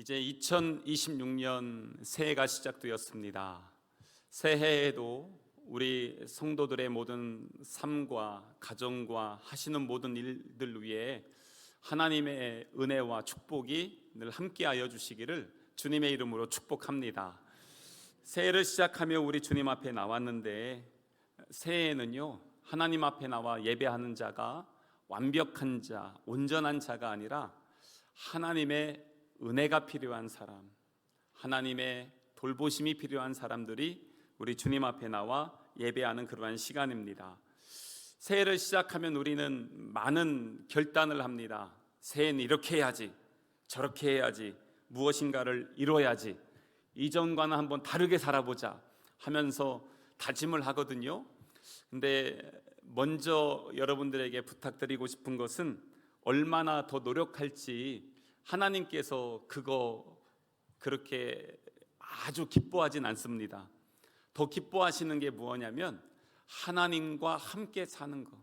이제 2026년 새해가 시작되었습니다. 새해에도 우리 성도들의 모든 삶과 가정과 하시는 모든 일들 위해 하나님의 은혜와 축복이 늘 함께하여 주시기를 주님의 이름으로 축복합니다. 새해를 시작하며 우리 주님 앞에 나왔는데, 새해에는요 하나님 앞에 나와 예배하는 자가 완벽한 자, 온전한 자가 아니라 하나님의 은혜가 필요한 사람, 하나님의 돌보심이 필요한 사람들이 우리 주님 앞에 나와 예배하는 그러한 시간입니다. 새해를 시작하면 우리는 많은 결단을 합니다. 새해는 이렇게 해야지, 저렇게 해야지, 무엇인가를 이뤄야지, 이전과는 한번 다르게 살아보자 하면서 다짐을 하거든요. 근데 먼저 여러분들에게 부탁드리고 싶은 것은 얼마나 더 노력할지 하나님께서 그거 그렇게 아주 기뻐하진 않습니다. 더 기뻐하시는 게 무엇냐면 하나님과 함께 사는 것,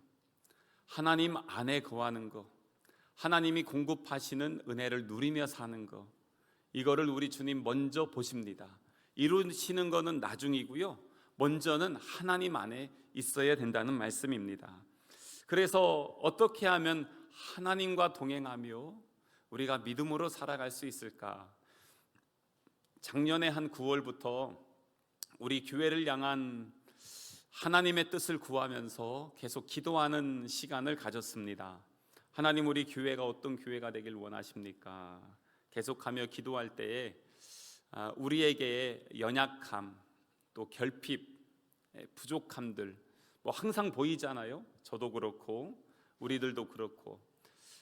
하나님 안에 거하는 것, 하나님이 공급하시는 은혜를 누리며 사는 것, 이거를 우리 주님 먼저 보십니다. 이루시는 거는 나중이고요, 먼저는 하나님 안에 있어야 된다는 말씀입니다. 그래서 어떻게 하면 하나님과 동행하며 우리가 믿음으로 살아갈 수 있을까? 작년에 한 9월부터 우리 교회를 향한 하나님의 뜻을 구하면서 계속 기도하는 시간을 가졌습니다. 하나님, 우리 교회가 어떤 교회가 되길 원하십니까? 계속하며 기도할 때에 우리에게 연약함, 또 결핍, 부족함들 항상 보이잖아요. 저도 그렇고 우리들도 그렇고.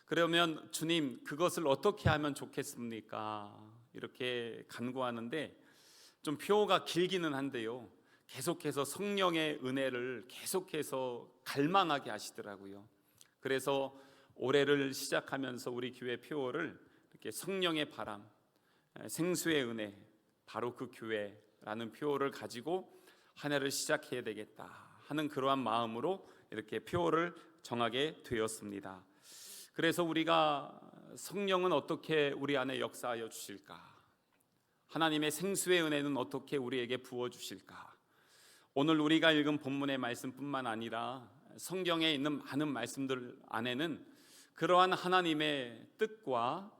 그러면 주님, 그것을 어떻게 하면 좋겠습니까? 이렇게 간구하는데 좀 표가 길기는 한데요, 계속해서 성령의 은혜를 계속해서 갈망하게 하시더라고요. 그래서 올해를 시작하면서 우리 교회 표어를 이렇게 성령의 바람, 생수의 은혜, 바로 그 교회라는 표어를 가지고 한 해를 시작해야 되겠다 하는 그러한 마음으로 이렇게 표어를 정하게 되었습니다. 그래서 우리가 성령은 어떻게 우리 안에 역사하여 주실까? 하나님의 생수의 은혜는 어떻게 우리에게 부어주실까? 오늘 우리가 읽은 본문의 말씀뿐만 아니라 성경에 있는 많은 말씀들 안에는 그러한 하나님의 뜻과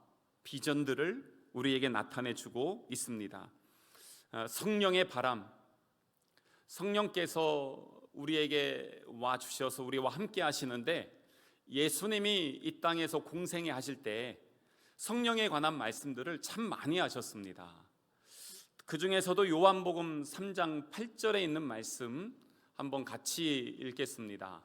비전들을 우리에게 나타내주고 있습니다. 성령의 바람, 성령께서 우리에게 와주셔서 우리와 함께 하시는데, 예수님이 이 땅에서 공생애 하실 때 성령에 관한 말씀들을 참 많이 하셨습니다. 그 중에서도 요한복음 3장 8절에 있는 말씀 한번 같이 읽겠습니다.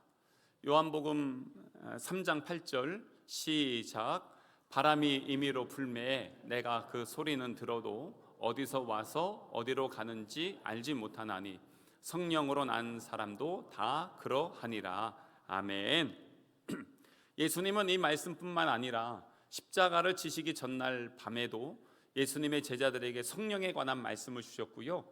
요한복음 3장 8절 시작. 바람이 임의로 불매에 내가 그 소리는 들어도 어디서 와서 어디로 가는지 알지 못하나니 성령으로 난 사람도 다 그러하니라. 아멘. 예수님은 이 말씀뿐만 아니라 십자가를 지시기 전날 밤에도 예수님의 제자들에게 성령에 관한 말씀을 주셨고요,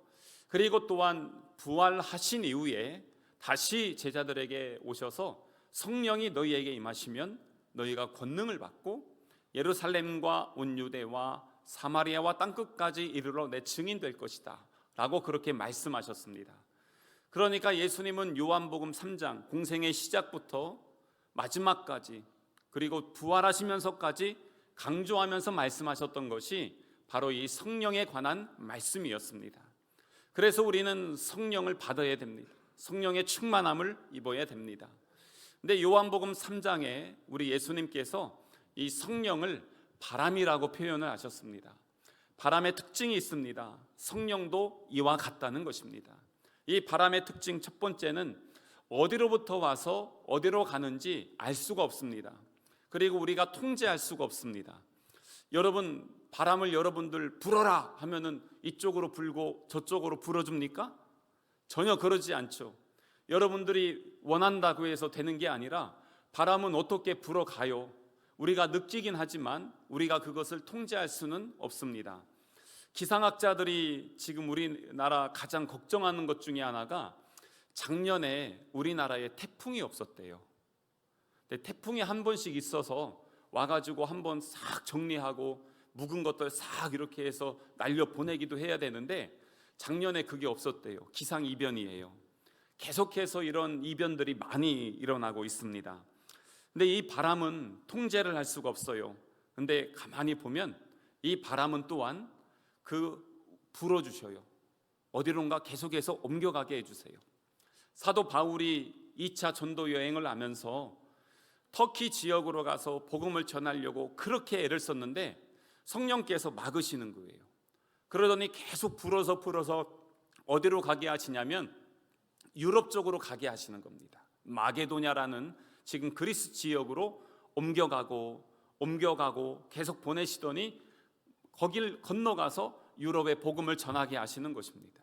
그리고 또한 부활하신 이후에 다시 제자들에게 오셔서 성령이 너희에게 임하시면 너희가 권능을 받고 예루살렘과 온 유대와 사마리아와 땅끝까지 이르러 내 증인 될 것이다 라고 그렇게 말씀하셨습니다. 그러니까 예수님은 요한복음 3장 공생의 시작부터 마지막까지, 그리고 부활하시면서까지 강조하면서 말씀하셨던 것이 바로 이 성령에 관한 말씀이었습니다. 그래서 우리는 성령을 받아야 됩니다. 성령의 충만함을 입어야 됩니다. 근데 요한복음 3장에 우리 예수님께서 이 성령을 바람이라고 표현을 하셨습니다. 바람의 특징이 있습니다. 성령도 이와 같다는 것입니다. 이 바람의 특징 첫 번째는 어디로부터 와서 어디로 가는지 알 수가 없습니다. 그리고 우리가 통제할 수가 없습니다. 여러분, 바람을 여러분들 불어라 하면은 이쪽으로 불고 저쪽으로 불어줍니까? 전혀 그러지 않죠. 여러분들이 원한다고 해서 되는 게 아니라 바람은 어떻게 불어가요. 우리가 느끼긴 하지만 우리가 그것을 통제할 수는 없습니다. 기상학자들이 지금 우리나라 가장 걱정하는 것 중에 하나가 작년에 우리나라에 태풍이 없었대요. 근데 태풍이 한 번씩 있어서 와가지고 한 번 싹 정리하고 묵은 것들 싹 이렇게 해서 날려 보내기도 해야 되는데 작년에 그게 없었대요. 기상이변이에요. 계속해서 이런 이변들이 많이 일어나고 있습니다. 근데 이 바람은 통제를 할 수가 없어요. 근데 가만히 보면 이 바람은 또한 불어주셔요. 어디론가 계속해서 옮겨가게 해주세요. 사도 바울이 2차 전도 여행을 하면서 터키 지역으로 가서 복음을 전하려고 그렇게 애를 썼는데 성령께서 막으시는 거예요. 그러더니 계속 불어서 어디로 가게 하시냐면 유럽 쪽으로 가게 하시는 겁니다. 마게도냐라는 지금 그리스 지역으로 옮겨가고 계속 보내시더니 거길 건너가서 유럽에 복음을 전하게 하시는 것입니다.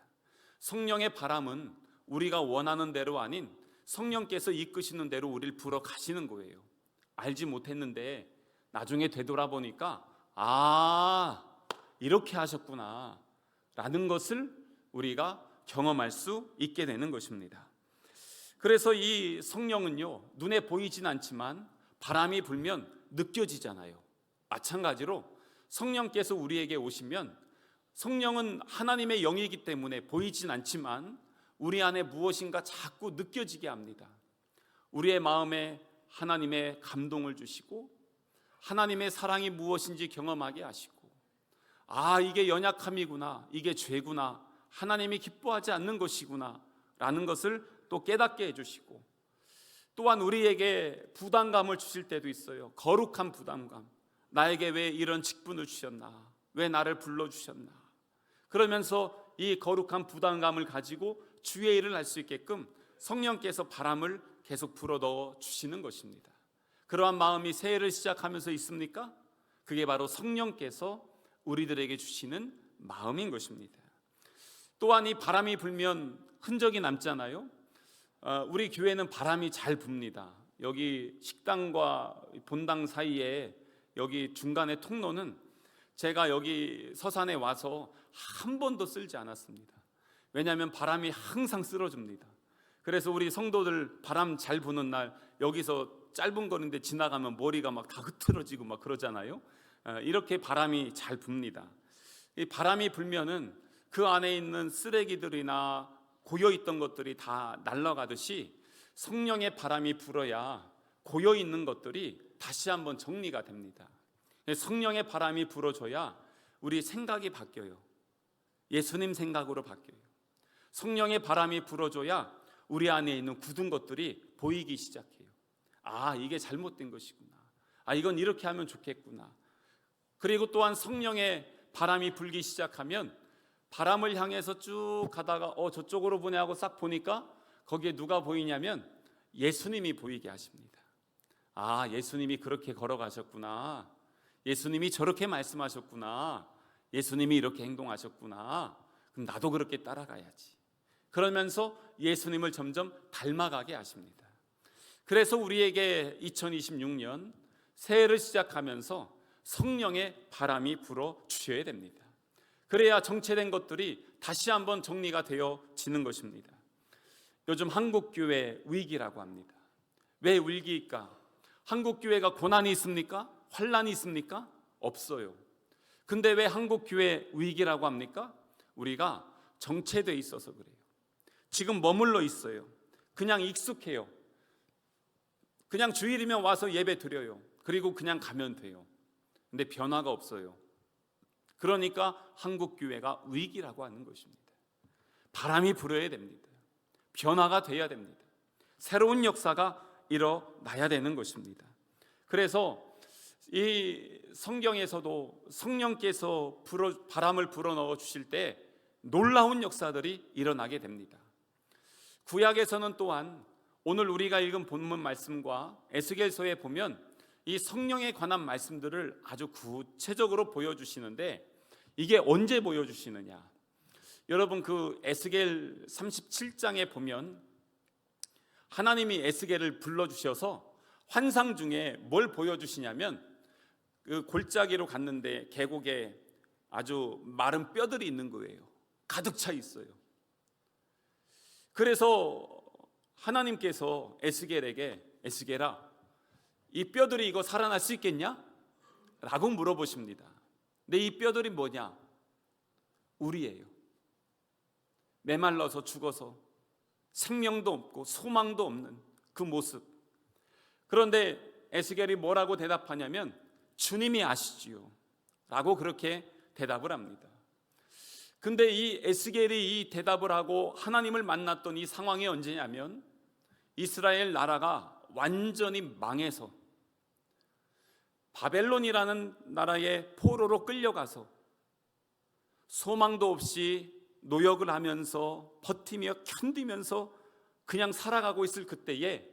성령의 바람은 우리가 원하는 대로 아닌 성령께서 이끄시는 대로 우리를 불어 가시는 거예요. 알지 못했는데 나중에 되돌아보니까 이렇게 하셨구나 라는 것을 우리가 경험할 수 있게 되는 것입니다. 그래서 이 성령은요, 눈에 보이진 않지만 바람이 불면 느껴지잖아요. 마찬가지로 성령께서 우리에게 오시면 성령은 하나님의 영이기 때문에 보이진 않지만 우리 안에 무엇인가 자꾸 느껴지게 합니다. 우리의 마음에 하나님의 감동을 주시고 하나님의 사랑이 무엇인지 경험하게 하시고 이게 연약함이구나, 이게 죄구나, 하나님이 기뻐하지 않는 것이구나 라는 것을 또 깨닫게 해주시고 또한 우리에게 부담감을 주실 때도 있어요. 거룩한 부담감. 나에게 왜 이런 직분을 주셨나, 왜 나를 불러주셨나. 그러면서 이 거룩한 부담감을 가지고 주의 일을 할 수 있게끔 성령께서 바람을 계속 불어넣어 주시는 것입니다. 그러한 마음이 새해를 시작하면서 있습니까? 그게 바로 성령께서 우리들에게 주시는 마음인 것입니다. 또한 이 바람이 불면 흔적이 남잖아요. 우리 교회는 바람이 잘 붑니다. 여기 식당과 본당 사이에 여기 중간에 통로는 제가 여기 서산에 와서 한 번도 쓸지 않았습니다. 왜냐하면 바람이 항상 쓸어줍니다. 그래서 우리 성도들 바람 잘 부는 날 여기서 짧은 거리인데 지나가면 머리가 막 다 흐트러지고 막 그러잖아요. 이렇게 바람이 잘 붑니다. 이 바람이 불면은 그 안에 있는 쓰레기들이나 고여있던 것들이 다 날아가듯이 성령의 바람이 불어야 고여있는 것들이 다시 한번 정리가 됩니다. 성령의 바람이 불어줘야 우리 생각이 바뀌어요. 예수님 생각으로 바뀌어요. 성령의 바람이 불어줘야 우리 안에 있는 굳은 것들이 보이기 시작해요. 이게 잘못된 것이구나. 이건 이렇게 하면 좋겠구나. 그리고 또한 성령의 바람이 불기 시작하면 바람을 향해서 쭉 가다가 저쪽으로 보내 하고 싹 보니까 거기에 누가 보이냐면 예수님이 보이게 하십니다. 예수님이 그렇게 걸어가셨구나. 예수님이 저렇게 말씀하셨구나. 예수님이 이렇게 행동하셨구나. 그럼 나도 그렇게 따라가야지. 그러면서 예수님을 점점 닮아가게 하십니다. 그래서 우리에게 2026년 새해를 시작하면서 성령의 바람이 불어 주셔야 됩니다. 그래야 정체된 것들이 다시 한번 정리가 되어지는 것입니다. 요즘 한국교회 위기라고 합니다. 왜 위기일까? 한국교회가 고난이 있습니까? 환난이 있습니까? 없어요. 근데 왜 한국교회 위기라고 합니까? 우리가 정체되어 있어서 그래요. 지금 머물러 있어요. 그냥 익숙해요. 그냥 주일이면 와서 예배 드려요. 그리고 그냥 가면 돼요. 근데 변화가 없어요. 그러니까 한국교회가 위기라고 하는 것입니다. 바람이 불어야 됩니다. 변화가 돼야 됩니다. 새로운 역사가 일어나야 되는 것입니다. 그래서 이 성경에서도 성령께서 바람을 불어넣어 주실 때 놀라운 역사들이 일어나게 됩니다. 구약에서는 또한 오늘 우리가 읽은 본문 말씀과 에스겔서에 보면 이 성령에 관한 말씀들을 아주 구체적으로 보여주시는데 이게 언제 보여주시느냐? 여러분 그 에스겔 37장에 보면 하나님이 에스겔을 불러주셔서 환상 중에 뭘 보여주시냐면 그 골짜기로 갔는데 계곡에 아주 마른 뼈들이 있는 거예요. 가득 차 있어요. 그래서 하나님께서 에스겔에게 에스겔아 이 뼈들이 이거 살아날 수 있겠냐? 라고 물어보십니다. 근데 이 뼈들이 뭐냐? 우리예요. 메말라서 죽어서 생명도 없고 소망도 없는 그 모습. 그런데 에스겔이 뭐라고 대답하냐면 주님이 아시지요 라고 그렇게 대답을 합니다. 근데 이 에스겔이 이 대답을 하고 하나님을 만났던 이 상황이 언제냐면 이스라엘 나라가 완전히 망해서 바벨론이라는 나라의 포로로 끌려가서 소망도 없이 노역을 하면서 버티며 견디면서 그냥 살아가고 있을 그때에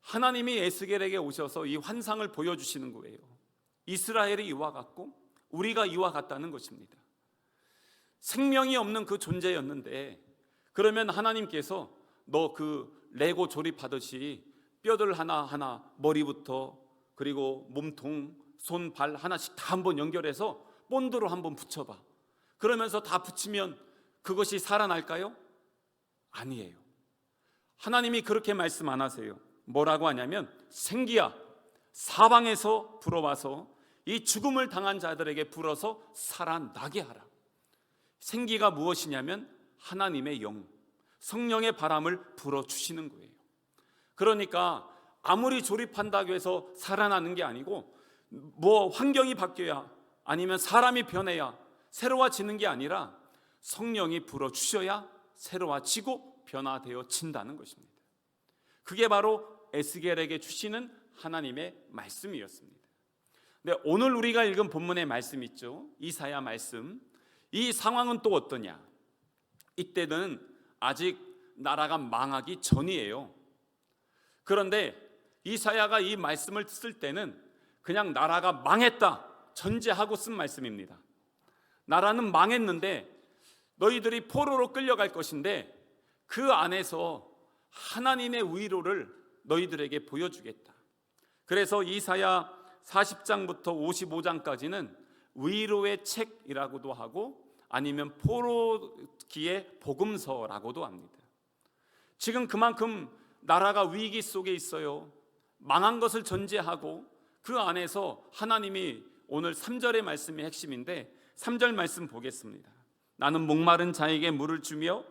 하나님이 에스겔에게 오셔서 이 환상을 보여주시는 거예요. 이스라엘이 이와 같고 우리가 이와 같다는 것입니다. 생명이 없는 그 존재였는데 그러면 하나님께서 너 그 레고 조립하듯이 뼈들 하나하나 머리부터 그리고 몸통, 손, 발 하나씩 다 한번 연결해서 본드로 한번 붙여봐. 그러면서 다 붙이면 그것이 살아날까요? 아니에요. 하나님이 그렇게 말씀 안 하세요. 뭐라고 하냐면 생기야 사방에서 불어와서 이 죽음을 당한 자들에게 불어서 살아나게 하라. 생기가 무엇이냐면 하나님의 영, 성령의 바람을 불어주시는 거예요. 그러니까 아무리 조립한다고 해서 살아나는 게 아니고 뭐 환경이 바뀌어야 아니면 사람이 변해야 새로워지는 게 아니라 성령이 불어주셔야 새로워지고 변화되어진다는 것입니다. 그게 바로 에스겔에게 주시는 하나님의 말씀이었습니다. 근데 오늘 우리가 읽은 본문의 말씀 있죠, 이사야 말씀. 이 상황은 또 어떠냐? 이때는 아직 나라가 망하기 전이에요. 그런데 이사야가 이 말씀을 쓸 때는 그냥 나라가 망했다 전제하고 쓴 말씀입니다. 나라는 망했는데 너희들이 포로로 끌려갈 것인데 그 안에서 하나님의 위로를 너희들에게 보여주겠다. 그래서 이사야 40장부터 55장까지는 위로의 책이라고도 하고 아니면 포로기의 복음서라고도 합니다. 지금 그만큼 나라가 위기 속에 있어요. 망한 것을 전제하고 그 안에서 하나님이 오늘 3절의 말씀이 핵심인데 3절 말씀 보겠습니다. 나는 목마른 자에게 물을 주며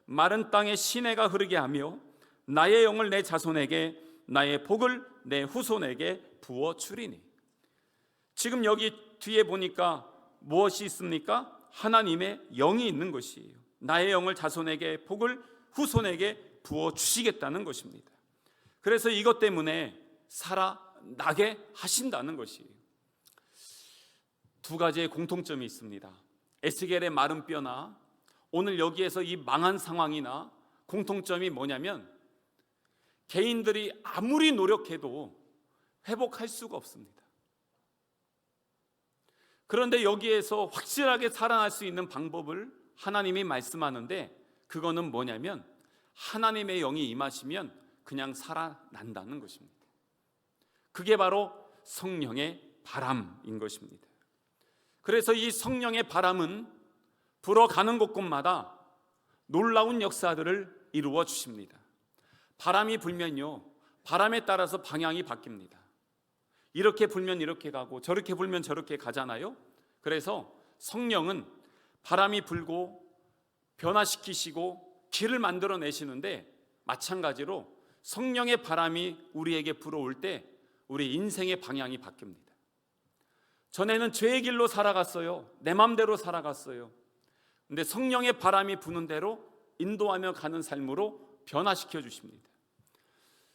마른 땅에 시내가 흐르게 하며 나의 영을 내 자손에게 나의 복을 내 후손에게 부어 주리니. 지금 여기 뒤에 보니까 무엇이 있습니까? 하나님의 영이 있는 것이에요. 나의 영을 자손에게 복을 후손에게 부어 주시겠다는 것입니다. 그래서 이것 때문에 살아나게 하신다는 것이에요. 두 가지의 공통점이 있습니다. 에스겔의 마른 뼈나 오늘 여기에서 이 망한 상황이나 공통점이 뭐냐면 개인들이 아무리 노력해도 회복할 수가 없습니다. 그런데 여기에서 확실하게 살아날 수 있는 방법을 하나님이 말씀하는데 그거는 뭐냐면 하나님의 영이 임하시면 그냥 살아난다는 것입니다. 그게 바로 성령의 바람인 것입니다. 그래서 이 성령의 바람은 불어가는 곳곳마다 놀라운 역사들을 이루어 주십니다. 바람이 불면요, 바람에 따라서 방향이 바뀝니다. 이렇게 불면 이렇게 가고 저렇게 불면 저렇게 가잖아요. 그래서 성령은 바람이 불고 변화시키시고 길을 만들어내시는데 마찬가지로 성령의 바람이 우리에게 불어올 때 우리 인생의 방향이 바뀝니다. 전에는 죄의 길로 살아갔어요. 내 맘대로 살아갔어요. 근데 성령의 바람이 부는 대로 인도하며 가는 삶으로 변화시켜 주십니다.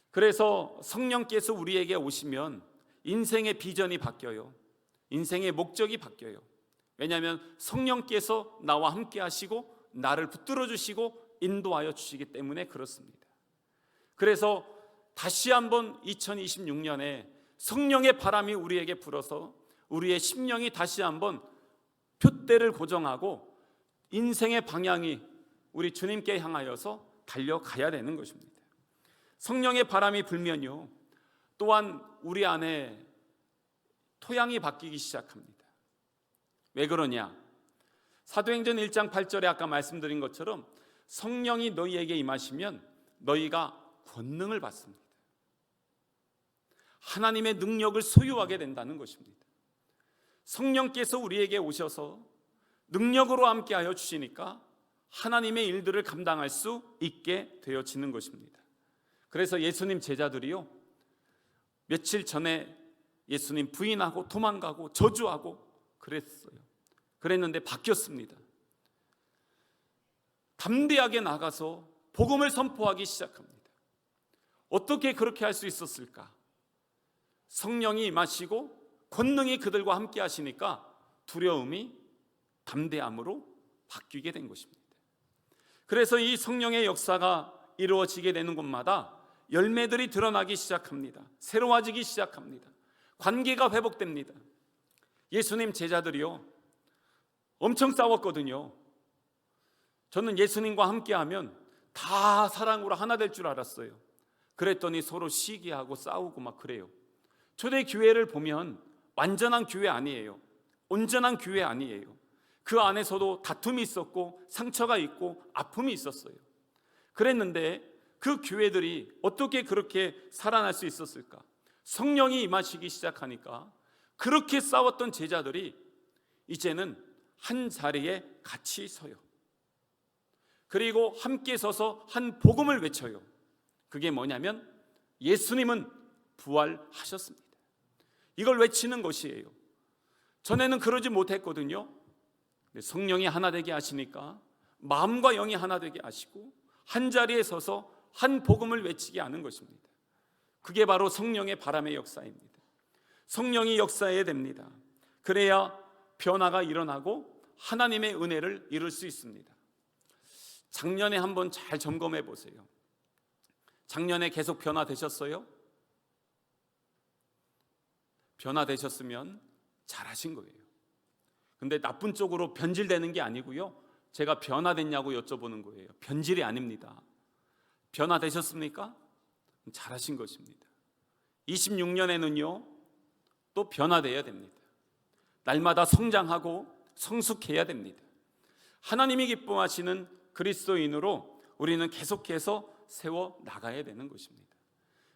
그래서 성령께서 우리에게 오시면 인생의 비전이 바뀌어요. 인생의 목적이 바뀌어요. 왜냐하면 성령께서 나와 함께 하시고 나를 붙들어 주시고 인도하여 주시기 때문에 그렇습니다. 그래서 다시 한번 2026년에 성령의 바람이 우리에게 불어서 우리의 심령이 다시 한번 표대를 고정하고 인생의 방향이 우리 주님께 향하여서 달려가야 되는 것입니다. 성령의 바람이 불면요, 또한 우리 안에 토양이 바뀌기 시작합니다. 왜 그러냐? 사도행전 1장 8절에 아까 말씀드린 것처럼 성령이 너희에게 임하시면 너희가 권능을 받습니다. 하나님의 능력을 소유하게 된다는 것입니다. 성령께서 우리에게 오셔서 능력으로 함께하여 주시니까 하나님의 일들을 감당할 수 있게 되어지는 것입니다. 그래서 예수님 제자들이요, 며칠 전에 예수님 부인하고 도망가고 저주하고 그랬는데 바뀌었습니다. 담대하게 나가서 복음을 선포하기 시작합니다. 어떻게 그렇게 할 수 있었을까? 성령이 임하시고 권능이 그들과 함께 하시니까 두려움이 담대함으로 바뀌게 된 것입니다. 그래서 이 성령의 역사가 이루어지게 되는 곳마다 열매들이 드러나기 시작합니다. 새로워지기 시작합니다. 관계가 회복됩니다. 예수님 제자들이요, 엄청 싸웠거든요. 저는 예수님과 함께하면 다 사랑으로 하나 될 줄 알았어요. 그랬더니 서로 시기하고 싸우고 막 그래요. 초대 교회를 보면 완전한 교회 아니에요. 온전한 교회 아니에요. 그 안에서도 다툼이 있었고 상처가 있고 아픔이 있었어요. 그랬는데 그 교회들이 어떻게 그렇게 살아날 수 있었을까? 성령이 임하시기 시작하니까 그렇게 싸웠던 제자들이 이제는 한 자리에 같이 서요. 그리고 함께 서서 한 복음을 외쳐요. 그게 뭐냐면 예수님은 부활하셨습니다. 이걸 외치는 것이에요. 전에는 그러지 못했거든요. 성령이 하나 되게 하시니까 마음과 영이 하나 되게 하시고 한 자리에 서서 한 복음을 외치게 하는 것입니다. 그게 바로 성령의 바람의 역사입니다. 성령이 역사해야 됩니다. 그래야 변화가 일어나고 하나님의 은혜를 이룰 수 있습니다. 작년에 한번 잘 점검해 보세요. 작년에 계속 변화되셨어요? 변화되셨으면 잘하신 거예요. 근데 나쁜 쪽으로 변질되는 게 아니고요, 제가 변화됐냐고 여쭤보는 거예요. 변질이 아닙니다. 변화되셨습니까? 잘하신 것입니다. 26년에는요 또 변화되어야 됩니다. 날마다 성장하고 성숙해야 됩니다. 하나님이 기뻐하시는 그리스도인으로 우리는 계속해서 세워 나가야 되는 것입니다.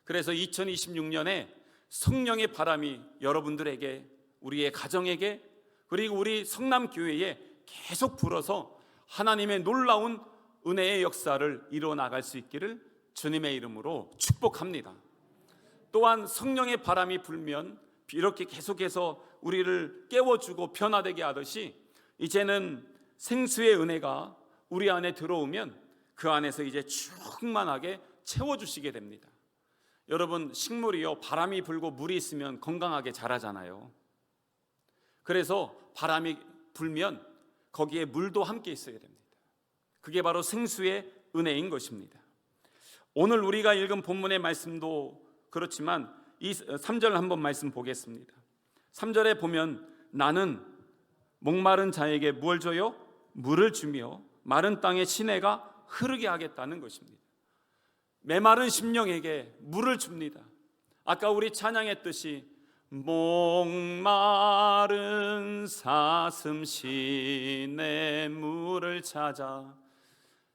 그래서 2026년에 성령의 바람이 여러분들에게, 우리의 가정에게, 그리고 우리 성남교회에 계속 불어서 하나님의 놀라운 은혜의 역사를 이루어 나갈 수 있기를 주님의 이름으로 축복합니다. 또한 성령의 바람이 불면 이렇게 계속해서 우리를 깨워주고 변화되게 하듯이 이제는 생수의 은혜가 우리 안에 들어오면 그 안에서 이제 충만하게 채워주시게 됩니다. 여러분, 식물이요, 바람이 불고 물이 있으면 건강하게 자라잖아요. 그래서 바람이 불면 거기에 물도 함께 있어야 됩니다. 그게 바로 생수의 은혜인 것입니다. 오늘 우리가 읽은 본문의 말씀도 그렇지만 이 3절 한번 말씀 보겠습니다. 3절에 보면 나는 목마른 자에게 무엇을 줘요? 물을 주며 마른 땅에 시내가 흐르게 하겠다는 것입니다. 메마른 심령에게 물을 줍니다. 아까 우리 찬양했듯이 목마른 사슴 시내 물을 찾아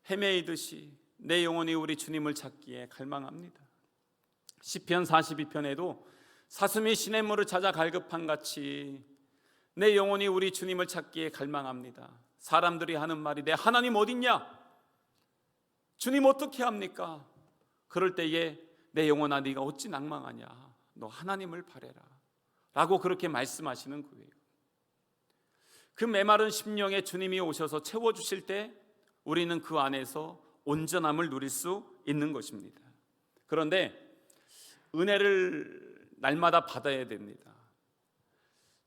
헤매이듯이 내 영혼이 우리 주님을 찾기에 갈망합니다. 시편 42편에도 사슴이 시냇물을 찾아 갈급한 같이 내 영혼이 우리 주님을 찾기에 갈망합니다. 사람들이 하는 말이 내 하나님 어딨냐? 주님 어떻게 합니까? 그럴 때에 내 영혼아 네가 어찌 낭망하냐? 너 하나님을 바래라 라고 그렇게 말씀하시는 거예요. 그 메마른 심령에 주님이 오셔서 채워주실 때 우리는 그 안에서 온전함을 누릴 수 있는 것입니다. 그런데 은혜를 날마다 받아야 됩니다.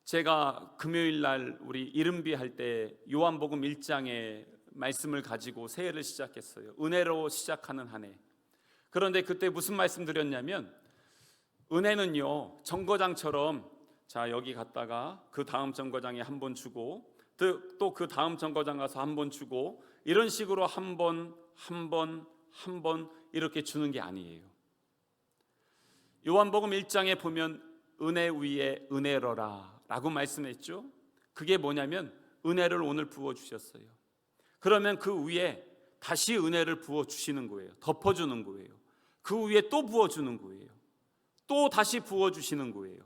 제가 금요일 날 우리 이른비 할 때 요한복음 1장의 말씀을 가지고 새해를 시작했어요. 은혜로 시작하는 한 해. 그런데 그때 무슨 말씀 드렸냐면 은혜는요 정거장처럼 자 여기 갔다가 그 다음 정거장에 한 번 주고 또 그 다음 정거장 가서 한 번 주고 이런 식으로 한 번 이렇게 주는 게 아니에요. 요한복음 1장에 보면 은혜 위에 은혜로라 라고 말씀했죠. 그게 뭐냐면 은혜를 오늘 부어주셨어요. 그러면 그 위에 다시 은혜를 부어주시는 거예요. 덮어주는 거예요. 그 위에 또 부어주는 거예요. 또 다시 부어주시는 거예요.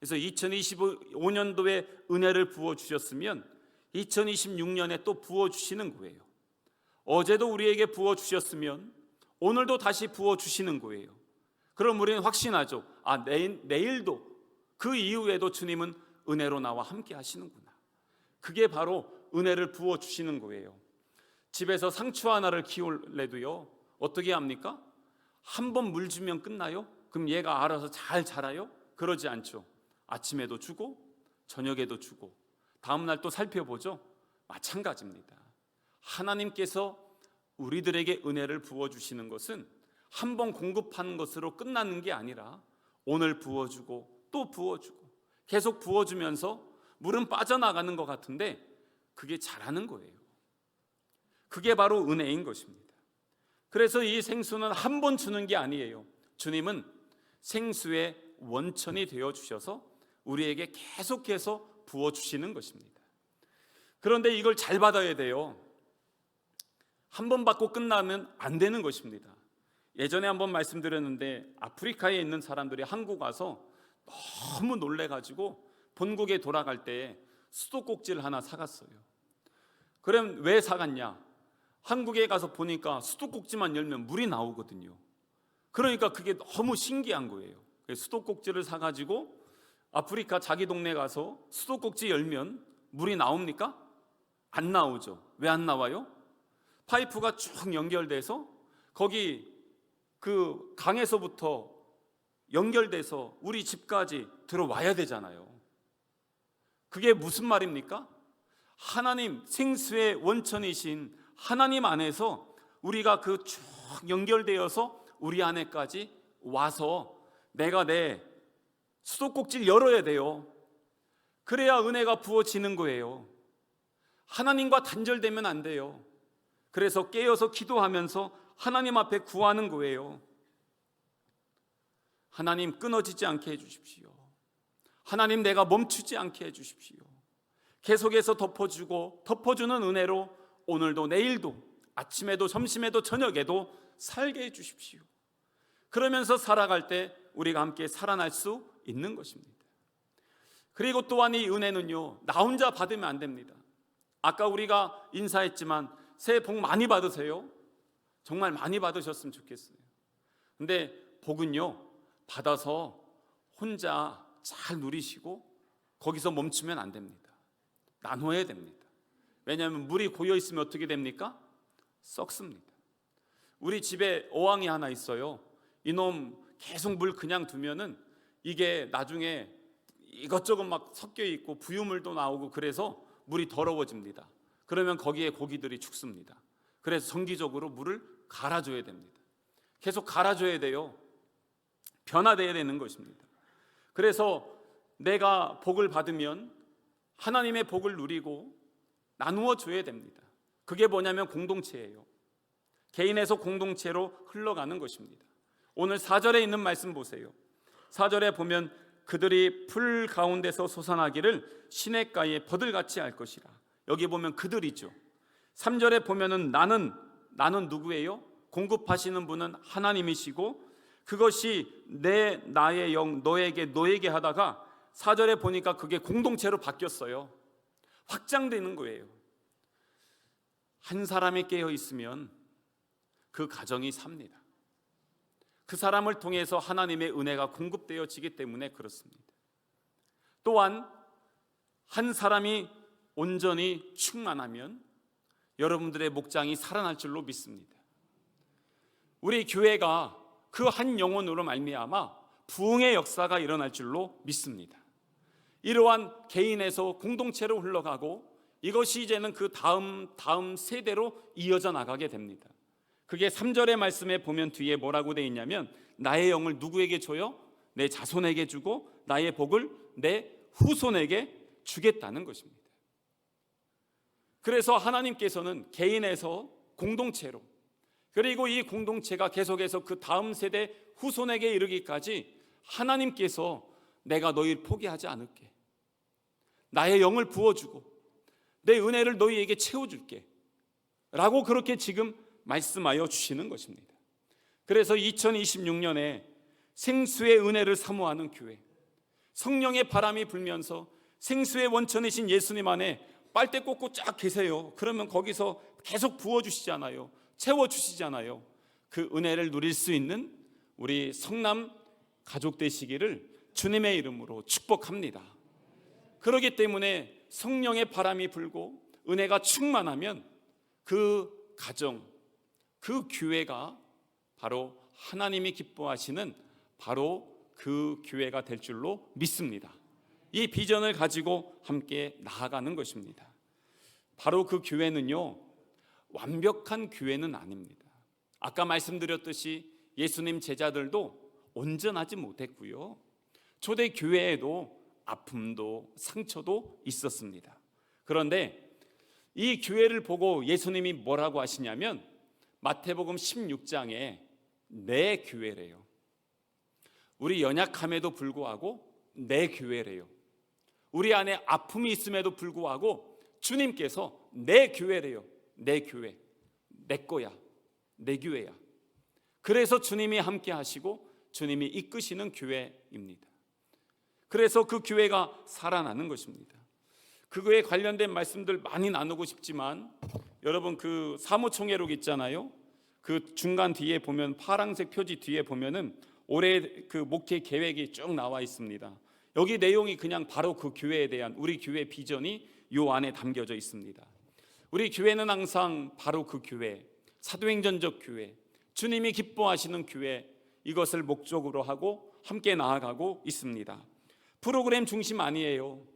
그래서 2025년도에 은혜를 부어주셨으면 2026년에 또 부어주시는 거예요. 어제도 우리에게 부어주셨으면 오늘도 다시 부어주시는 거예요. 그럼 우리는 확신하죠. 내일도 그 이후에도 주님은 은혜로 나와 함께 하시는구나. 그게 바로 은혜를 부어주시는 거예요. 집에서 상추 하나를 키울래도요, 어떻게 합니까? 한 번 물 주면 끝나요? 그럼 얘가 알아서 잘 자라요? 그러지 않죠. 아침에도 주고 저녁에도 주고 다음날 또 살펴보죠. 마찬가지입니다. 하나님께서 우리들에게 은혜를 부어주시는 것은 한 번 공급하는 것으로 끝나는 게 아니라 오늘 부어주고 또 부어주고 계속 부어주면서 물은 빠져나가는 것 같은데 그게 자라는 거예요. 그게 바로 은혜인 것입니다. 그래서 이 생수는 한 번 주는 게 아니에요. 주님은 생수의 원천이 되어주셔서 우리에게 계속해서 부어주시는 것입니다. 그런데 이걸 잘 받아야 돼요. 한 번 받고 끝나면 안 되는 것입니다. 예전에 한번 말씀드렸는데 아프리카에 있는 사람들이 한국 와서 너무 놀래가지고 본국에 돌아갈 때 수도꼭지를 하나 사갔어요. 그럼 왜 사갔냐? 한국에 가서 보니까 수도꼭지만 열면 물이 나오거든요. 그러니까 그게 너무 신기한 거예요. 수도꼭지를 사가지고 아프리카 자기 동네 가서 수도꼭지 열면 물이 나옵니까? 안 나오죠. 왜 안 나와요? 파이프가 쭉 연결돼서 거기 그 강에서부터 연결돼서 우리 집까지 들어와야 되잖아요. 그게 무슨 말입니까? 하나님, 생수의 원천이신 하나님 안에서 우리가 그 쭉 연결되어서 우리 안에까지 와서 내가 내 수도꼭지를 열어야 돼요. 그래야 은혜가 부어지는 거예요. 하나님과 단절되면 안 돼요. 그래서 깨어서 기도하면서 하나님 앞에 구하는 거예요. 하나님, 끊어지지 않게 해주십시오. 하나님, 내가 멈추지 않게 해주십시오. 계속해서 덮어주는 은혜로 오늘도 내일도 아침에도 점심에도 저녁에도 살게 해주십시오. 그러면서 살아갈 때 우리가 함께 살아날 수 있는 것입니다. 그리고 또한 이 은혜는요, 나 혼자 받으면 안 됩니다. 아까 우리가 인사했지만 새해 복 많이 받으세요. 정말 많이 받으셨으면 좋겠어요. 근데 복은요, 받아서 혼자 잘 누리시고 거기서 멈추면 안 됩니다. 나눠야 됩니다. 왜냐하면 물이 고여 있으면 어떻게 됩니까? 썩습니다. 우리 집에 어항이 하나 있어요. 이놈 계속 물 그냥 두면은 이게 나중에 이것저것 막 섞여 있고 부유물도 나오고 그래서 물이 더러워집니다. 그러면 거기에 고기들이 죽습니다. 그래서 정기적으로 물을 갈아줘야 됩니다. 계속 갈아줘야 돼요. 변화되어야 되는 것입니다. 그래서 내가 복을 받으면 하나님의 복을 누리고 나누어 줘야 됩니다. 그게 뭐냐면 공동체예요. 개인에서 공동체로 흘러가는 것입니다. 오늘 4절에 있는 말씀 보세요. 4절에 보면 그들이 풀 가운데서 솟아나기를 시냇가에 버들같이 할 것이라. 여기 보면 그들이죠. 3절에 보면은 나는 누구예요? 공급하시는 분은 하나님이시고 그것이 나의 영 너에게 하다가 4절에 보니까 그게 공동체로 바뀌었어요. 확장되는 거예요. 한 사람이 깨어 있으면 그 가정이 삽니다. 그 사람을 통해서 하나님의 은혜가 공급되어지기 때문에 그렇습니다. 또한 한 사람이 온전히 충만하면 여러분들의 목장이 살아날 줄로 믿습니다. 우리 교회가 그 한 영혼으로 말미암아 부흥의 역사가 일어날 줄로 믿습니다. 이러한 개인에서 공동체로 흘러가고 이것이 이제는 그 다음 세대로 이어져 나가게 됩니다. 그게 3절의 말씀에 보면 뒤에 뭐라고 되어 있냐면 나의 영을 누구에게 줘요? 내 자손에게 주고 나의 복을 내 후손에게 주겠다는 것입니다. 그래서 하나님께서는 개인에서 공동체로 그리고 이 공동체가 계속해서 그 다음 세대 후손에게 이르기까지 하나님께서 내가 너희를 포기하지 않을게. 나의 영을 부어주고 내 은혜를 너희에게 채워줄게 라고 그렇게 지금 말씀하여 주시는 것입니다. 그래서 2026년에 생수의 은혜를 사모하는 교회, 성령의 바람이 불면서 생수의 원천이신 예수님 안에 빨대 꽂고 쫙 계세요. 그러면 거기서 계속 부어주시잖아요. 채워주시잖아요. 그 은혜를 누릴 수 있는 우리 성남 가족 되시기를 주님의 이름으로 축복합니다. 그렇기 때문에 성령의 바람이 불고 은혜가 충만하면 그 가정, 그 교회가 바로 하나님이 기뻐하시는 바로 그 교회가 될 줄로 믿습니다. 이 비전을 가지고 함께 나아가는 것입니다. 바로 그 교회는요, 완벽한 교회는 아닙니다. 아까 말씀드렸듯이 예수님 제자들도 온전하지 못했고요, 초대 교회에도 아픔도 상처도 있었습니다. 그런데 이 교회를 보고 예수님이 뭐라고 하시냐면 마태복음 16장에 내 교회래요. 우리 연약함에도 불구하고 내 교회래요. 우리 안에 아픔이 있음에도 불구하고 주님께서 내 교회래요. 내 교회, 내 거야, 내 교회야. 그래서 주님이 함께 하시고 주님이 이끄시는 교회입니다. 그래서 그 교회가 살아나는 것입니다. 그거에 관련된 말씀들 많이 나누고 싶지만 여러분 그 사무총회록 있잖아요. 그 중간 뒤에 보면 파란색 표지 뒤에 보면은 올해 그 목회 계획이 쭉 나와 있습니다. 여기 내용이 그냥 바로 그 교회에 대한 우리 교회 비전이 요 안에 담겨져 있습니다. 우리 교회는 항상 바로 그 교회, 사도행전적 교회, 주님이 기뻐하시는 교회, 이것을 목적으로 하고 함께 나아가고 있습니다. 프로그램 중심 아니에요.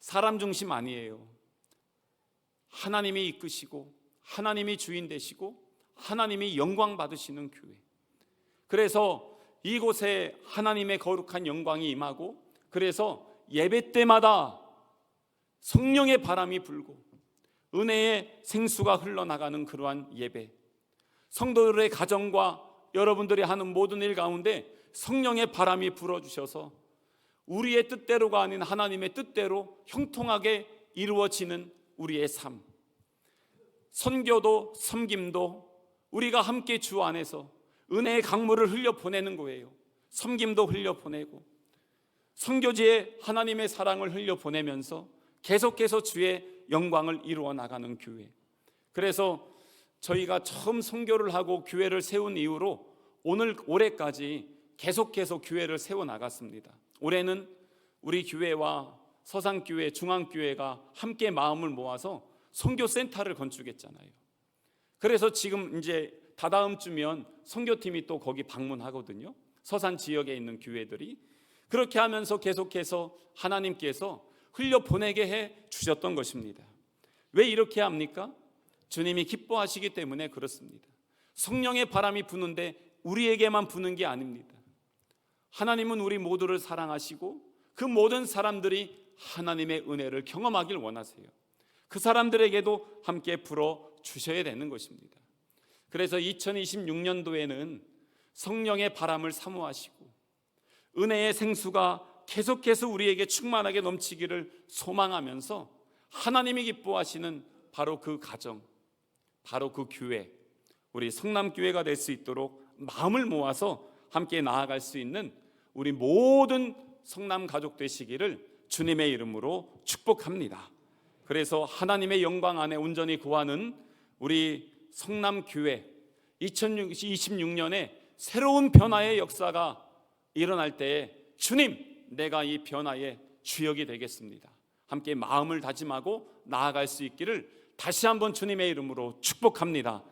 사람 중심 아니에요. 하나님이 이끄시고 하나님이 주인 되시고 하나님이 영광 받으시는 교회. 그래서 이곳에 하나님의 거룩한 영광이 임하고, 그래서 예배 때마다 성령의 바람이 불고 은혜의 생수가 흘러나가는 그러한 예배, 성도들의 가정과 여러분들이 하는 모든 일 가운데 성령의 바람이 불어주셔서 우리의 뜻대로가 아닌 하나님의 뜻대로 형통하게 이루어지는 우리의 삶, 선교도 섬김도 우리가 함께 주 안에서 은혜의 강물을 흘려보내는 거예요. 섬김도 흘려보내고 선교지에 하나님의 사랑을 흘려보내면서 계속해서 주의 영광을 이루어 나가는 교회. 그래서 저희가 처음 선교를 하고 교회를 세운 이후로 올해까지 계속해서 교회를 세워나갔습니다. 올해는 우리 교회와 서산교회, 중앙교회가 함께 마음을 모아서 선교센터를 건축했잖아요. 그래서 지금 이제 다다음 주면 선교팀이 또 거기 방문하거든요. 서산 지역에 있는 교회들이. 그렇게 하면서 계속해서 하나님께서 흘려보내게 해 주셨던 것입니다. 왜 이렇게 합니까? 주님이 기뻐하시기 때문에 그렇습니다. 성령의 바람이 부는데 우리에게만 부는 게 아닙니다. 하나님은 우리 모두를 사랑하시고 그 모든 사람들이 하나님의 은혜를 경험하길 원하세요. 그 사람들에게도 함께 불어 주셔야 되는 것입니다. 그래서 2026년도에는 성령의 바람을 사모하시고 은혜의 생수가 계속해서 우리에게 충만하게 넘치기를 소망하면서 하나님이 기뻐하시는 바로 그 가정, 바로 그 교회, 우리 성남교회가 될 수 있도록 마음을 모아서 함께 나아갈 수 있는 우리 모든 성남 가족 되시기를 주님의 이름으로 축복합니다. 그래서 하나님의 영광 안에 온전히 거하는 우리 성남교회 2026년에 새로운 변화의 역사가 일어날 때에 주님, 내가 이 변화의 주역이 되겠습니다. 함께 마음을 다짐하고 나아갈 수 있기를 다시 한번 주님의 이름으로 축복합니다.